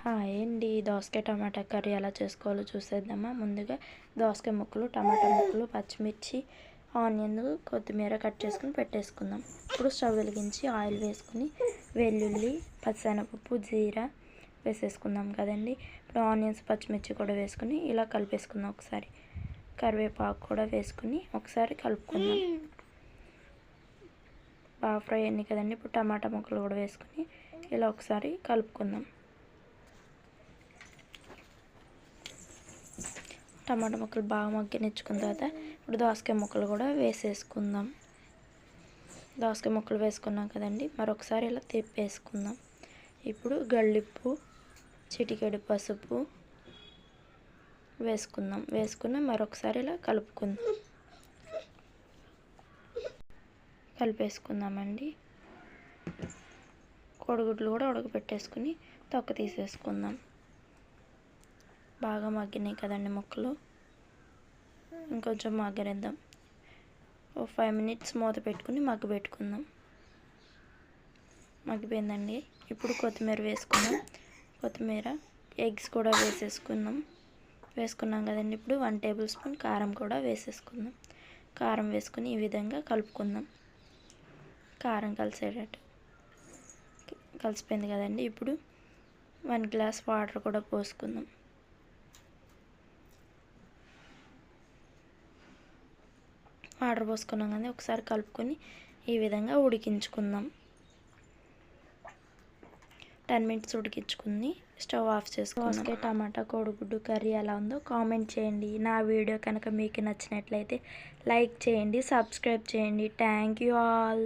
Hi అండి. దోసకాయ టమాటా curry ఎలా చేసుకోవాలో చూసేద్దామా. ముందుగా దోసకాయ ముక్కలు, టమాటా ముక్కలు, పచ్చిమిర్చి, ఆనియన్, కొత్తిమీర కట్ చేసుకుని పెట్టేసుకుందాం. ఇప్పుడు స్టవ్ వెలిగించి ఆయిల్ వేసుకుని వెల్లుల్లి, పచ్చిశనగపప్పు, జీరా వేసేసుకుందాం కదండి. ఇప్పుడు ఆనియన్స్, పచ్చిమిర్చి కూడా వేసుకుని ఇలా కలిపేసుకుందాం. ఒకసారి కరివేపాకు కూడా వేసుకుని ఒకసారి కలుపుకుందాం. బాగా ఫ్రై అయ్యింది కదండి. ఇప్పుడు టమాటా ముక్కలు కూడా వేసుకుని ఇలా ఒకసారి కలుపుకుందాం. టమాటా ముక్కలు బాగా మగ్గనిచ్చుకున్న తర్వాత ఇప్పుడు దోసకాయ ముక్కలు కూడా వేసేసుకుందాం. దోసకాయ ముక్కలు వేసుకున్నాం కదండి. మరొకసారి ఇలా తిప్పేసుకుందాం. ఇప్పుడు గల్లిప్పు, చిటికెడు పసుపు వేసుకుందాం. వేసుకుని మరొకసారి ఇలా కలిపేసుకుందామండి. కోడిగుడ్లు కూడా ఉడకబెట్టేసుకుని తొక్క తీసేసుకుందాం. బాగా మగ్గినాయి కదండి ముక్కలు. ఇంకొంచెం మగ్గనిద్దాం. ఓ 5 minutes మూత పెట్టుకుని మగ్గబెట్టుకుందాం. మగ్గిపోయిందండి. ఇప్పుడు కొత్తిమీర వేసుకుందాం. కొత్తిమీర, ఎగ్స్ కూడా వేసుకున్నాం కదండి. ఇప్పుడు 1 tablespoon కారం కూడా వేసేసుకుందాం. కారం వేసుకుని ఈ విధంగా కలుపుకుందాం. కారం కలిసేటట్టు కలిసిపోయింది కదండి. ఇప్పుడు 1 glass వాటర్ కూడా పోసుకుందాం. వాటర్ పోసుకున్నాం కానీ ఒకసారి కలుపుకొని ఈ విధంగా ఉడికించుకుందాం. 10 minutes ఉడికించుకుని స్టవ్ ఆఫ్ చేసుకుందాం. దోసకాయ టమాటా కోడిగుడ్డు కర్రీ ఎలా ఉందో కామెంట్ చేయండి. నా వీడియో కనుక మీకు నచ్చినట్లయితే లైక్ చేయండి, సబ్స్క్రైబ్ చేయండి. Thank you all.